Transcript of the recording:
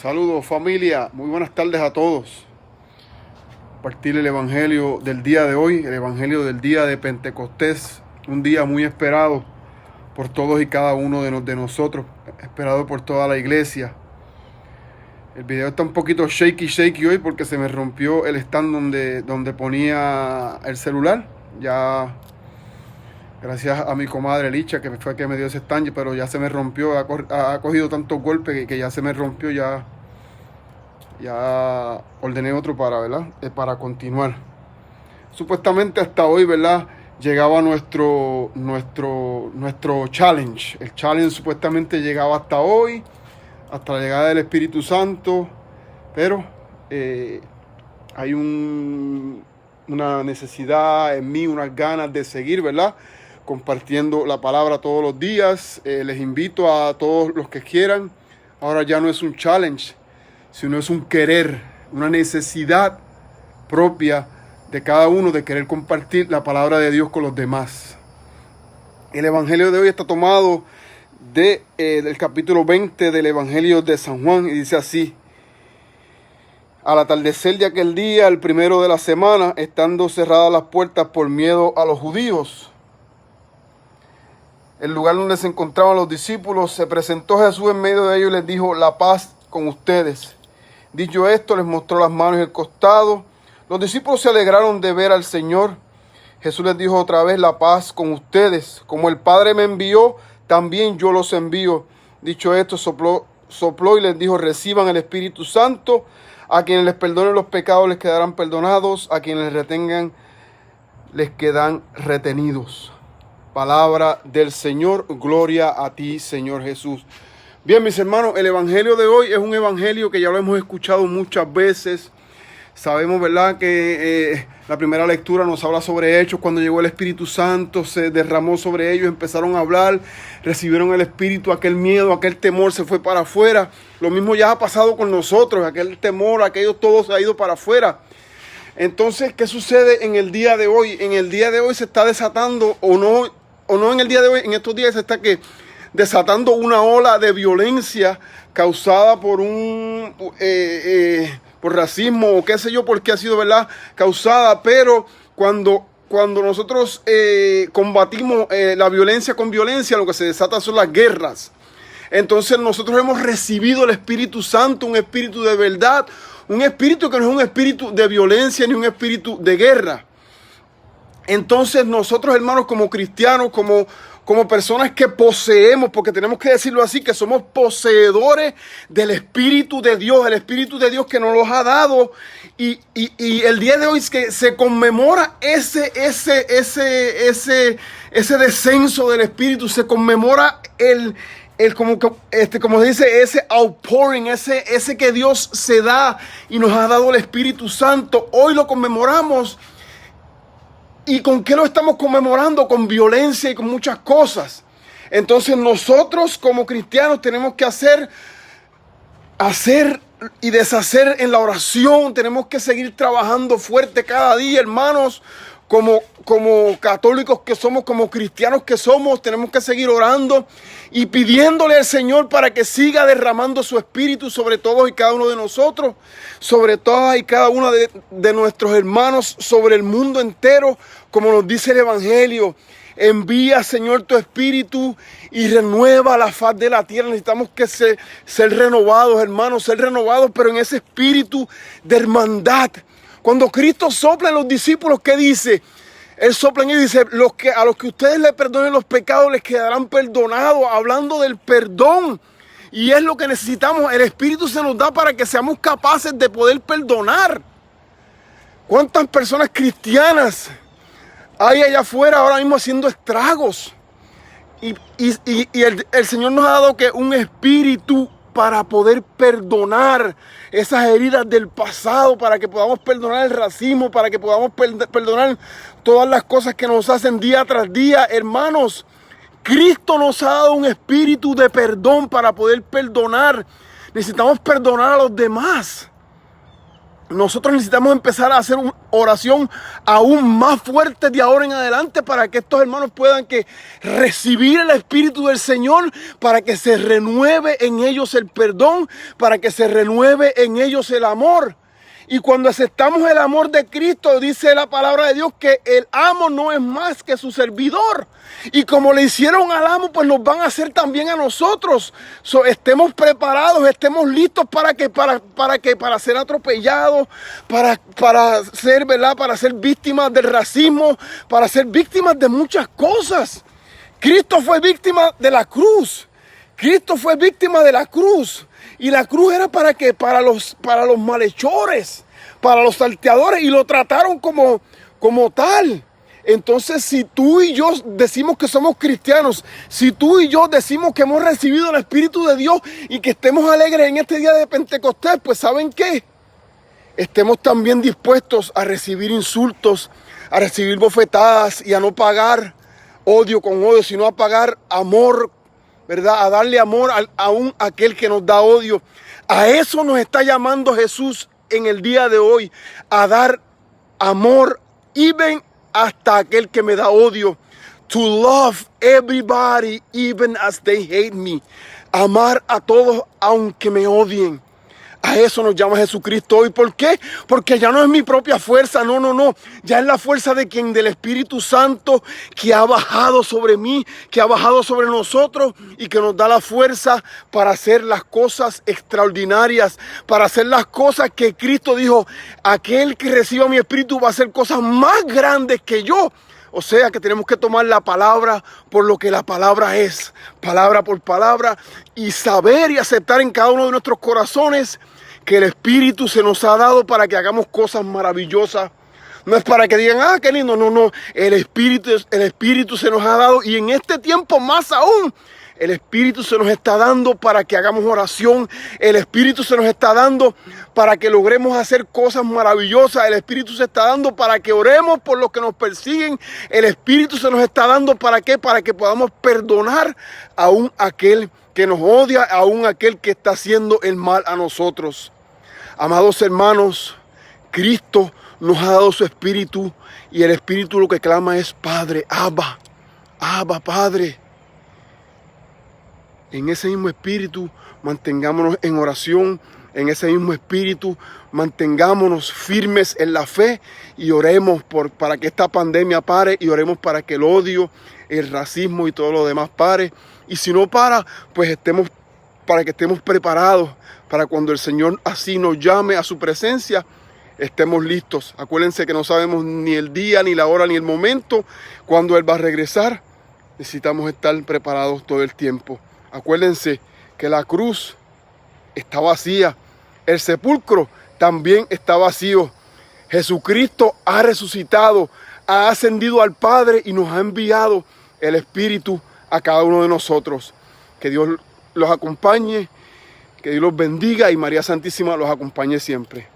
Saludos familia, muy buenas tardes a todos. Compartir el evangelio del día de hoy, el evangelio del día de Pentecostés, un día muy esperado por todos y cada uno de nosotros, esperado por toda la iglesia. El video está un poquito shaky hoy porque se me rompió el stand donde ponía el celular. Ya, gracias a mi comadre Licha, que fue que me dio ese stand, pero ya se me rompió, ha cogido tantos golpes que ya se me rompió, ya ordené otro para continuar. Supuestamente hasta hoy, ¿verdad? Llegaba nuestro challenge. El challenge supuestamente llegaba hasta hoy, hasta la llegada del Espíritu Santo, pero hay una necesidad en mí, unas ganas de seguir, ¿verdad? Compartiendo la palabra todos los días. Les invito a todos los que quieran. Ahora ya no es un challenge, sino es un querer, una necesidad propia de cada uno de querer compartir la palabra de Dios con los demás. El evangelio de hoy está tomado del capítulo 20 del evangelio de San Juan y dice así: al atardecer de aquel día, el primero de la semana, estando cerradas las puertas por miedo a los judíos, el lugar donde se encontraban los discípulos, se presentó Jesús en medio de ellos y les dijo: la paz con ustedes. Dicho esto, les mostró las manos y el costado. Los discípulos se alegraron de ver al Señor. Jesús les dijo otra vez: la paz con ustedes. Como el Padre me envió, también yo los envío. Dicho esto, sopló y les dijo: reciban el Espíritu Santo. A quienes les perdonen los pecados les quedarán perdonados. A quienes les retengan les quedan retenidos. Palabra del Señor. Gloria a ti, Señor Jesús. Bien, mis hermanos, el evangelio de hoy es un evangelio que ya lo hemos escuchado muchas veces. Sabemos, ¿verdad?, que la primera lectura nos habla sobre Hechos, cuando llegó el Espíritu Santo, se derramó sobre ellos, empezaron a hablar, recibieron el Espíritu, aquel miedo, aquel temor se fue para afuera. Lo mismo ya ha pasado con nosotros, aquel temor, aquello todo se ha ido para afuera. Entonces, ¿qué sucede en el día de hoy? En el día de hoy se está desatando, o no en el día de hoy, en estos días se está desatando una ola de violencia causada por por racismo o qué sé yo, por qué ha sido, ¿verdad?, causada. Pero cuando nosotros combatimos la violencia con violencia, lo que se desata son las guerras. Entonces nosotros hemos recibido el Espíritu Santo, un espíritu de verdad, un espíritu que no es un espíritu de violencia ni un espíritu de guerra. Entonces nosotros, hermanos, como cristianos, como personas que poseemos, porque tenemos que decirlo así, que somos poseedores del Espíritu de Dios, el Espíritu de Dios que nos los ha dado, y el día de hoy es que se conmemora ese descenso del Espíritu, se conmemora como dice, ese outpouring, ese que Dios se da y nos ha dado el Espíritu Santo. Hoy lo conmemoramos. ¿Y con qué lo estamos conmemorando? Con violencia y con muchas cosas. Entonces nosotros como cristianos tenemos que hacer y deshacer en la oración. Tenemos que seguir trabajando fuerte cada día, hermanos. Como católicos que somos, como cristianos que somos, tenemos que seguir orando y pidiéndole al Señor para que siga derramando su Espíritu sobre todos y cada uno de nosotros, sobre todas y cada una de nuestros hermanos, sobre el mundo entero, como nos dice el Evangelio. Envía, Señor, tu Espíritu y renueva la faz de la tierra. Necesitamos que ser renovados, hermanos, ser renovados, pero en ese espíritu de hermandad. Cuando Cristo sopla en los discípulos, ¿qué dice? Él sopla en ellos y dice: a los que ustedes le perdonen los pecados les quedarán perdonados. Hablando del perdón. Y es lo que necesitamos. El Espíritu se nos da para que seamos capaces de poder perdonar. ¿Cuántas personas cristianas hay allá afuera ahora mismo haciendo estragos? Y el Señor nos ha dado que un espíritu para poder perdonar esas heridas del pasado, para que podamos perdonar el racismo, para que podamos perdonar todas las cosas que nos hacen día tras día. Hermanos, Cristo nos ha dado un espíritu de perdón para poder perdonar. Necesitamos perdonar a los demás. nosotros necesitamos empezar a hacer una oración aún más fuerte de ahora en adelante para que estos hermanos puedan recibir el Espíritu del Señor, para que se renueve en ellos el perdón, para que se renueve en ellos el amor. Y cuando aceptamos el amor de Cristo, dice la palabra de Dios que el amo no es más que su servidor. Y como le hicieron al amo, pues nos van a hacer también a nosotros. Estemos preparados, estemos listos para ser atropellados, para ser, ¿verdad? Para ser víctimas del racismo, para ser víctimas de muchas cosas. Cristo fue víctima de la cruz. Cristo fue víctima de la cruz. Y la cruz era para los malhechores, para los salteadores, y lo trataron como tal. Entonces, si tú y yo decimos que somos cristianos, si tú y yo decimos que hemos recibido el Espíritu de Dios y que estemos alegres en este día de Pentecostés, pues ¿saben qué? Estemos también dispuestos a recibir insultos, a recibir bofetadas y a no pagar odio con odio, sino a pagar amor, ¿verdad? A darle amor aún a aquel que nos da odio. A eso nos está llamando Jesús en el día de hoy, a dar amor, even hasta aquel que me da odio. To love everybody, even as they hate me. Amar a todos aunque me odien. A eso nos llama Jesucristo hoy. ¿Por qué? Porque ya no es mi propia fuerza, no. Ya es la fuerza del Espíritu Santo que ha bajado sobre mí, que ha bajado sobre nosotros y que nos da la fuerza para hacer las cosas extraordinarias, para hacer las cosas que Cristo dijo, aquel que reciba mi Espíritu va a hacer cosas más grandes que yo. O sea que tenemos que tomar la palabra por lo que la palabra es, palabra por palabra, y saber y aceptar en cada uno de nuestros corazones que el Espíritu se nos ha dado para que hagamos cosas maravillosas. No es para que digan, qué lindo, no. El Espíritu se nos ha dado, y en este tiempo más aún, el Espíritu se nos está dando para que hagamos oración. El Espíritu se nos está dando para que logremos hacer cosas maravillosas. El Espíritu se está dando para que oremos por los que nos persiguen. El Espíritu se nos está dando ¿para qué? Para que podamos perdonar aún aquel que nos odia, aún aquel que está haciendo el mal a nosotros. Amados hermanos, Cristo nos ha dado su Espíritu, y el Espíritu lo que clama es Padre, Abba, Padre. En ese mismo espíritu mantengámonos en oración, en ese mismo espíritu mantengámonos firmes en la fe y oremos para que esta pandemia pare, y oremos para que el odio, el racismo y todo lo demás pare. Y si no para, pues para que estemos preparados para cuando el Señor así nos llame a su presencia, estemos listos. Acuérdense que no sabemos ni el día, ni la hora, ni el momento cuando Él va a regresar. Necesitamos estar preparados todo el tiempo. Acuérdense que la cruz está vacía, el sepulcro también está vacío. Jesucristo ha resucitado, ha ascendido al Padre y nos ha enviado el Espíritu a cada uno de nosotros. Que Dios los acompañe, que Dios los bendiga y María Santísima los acompañe siempre.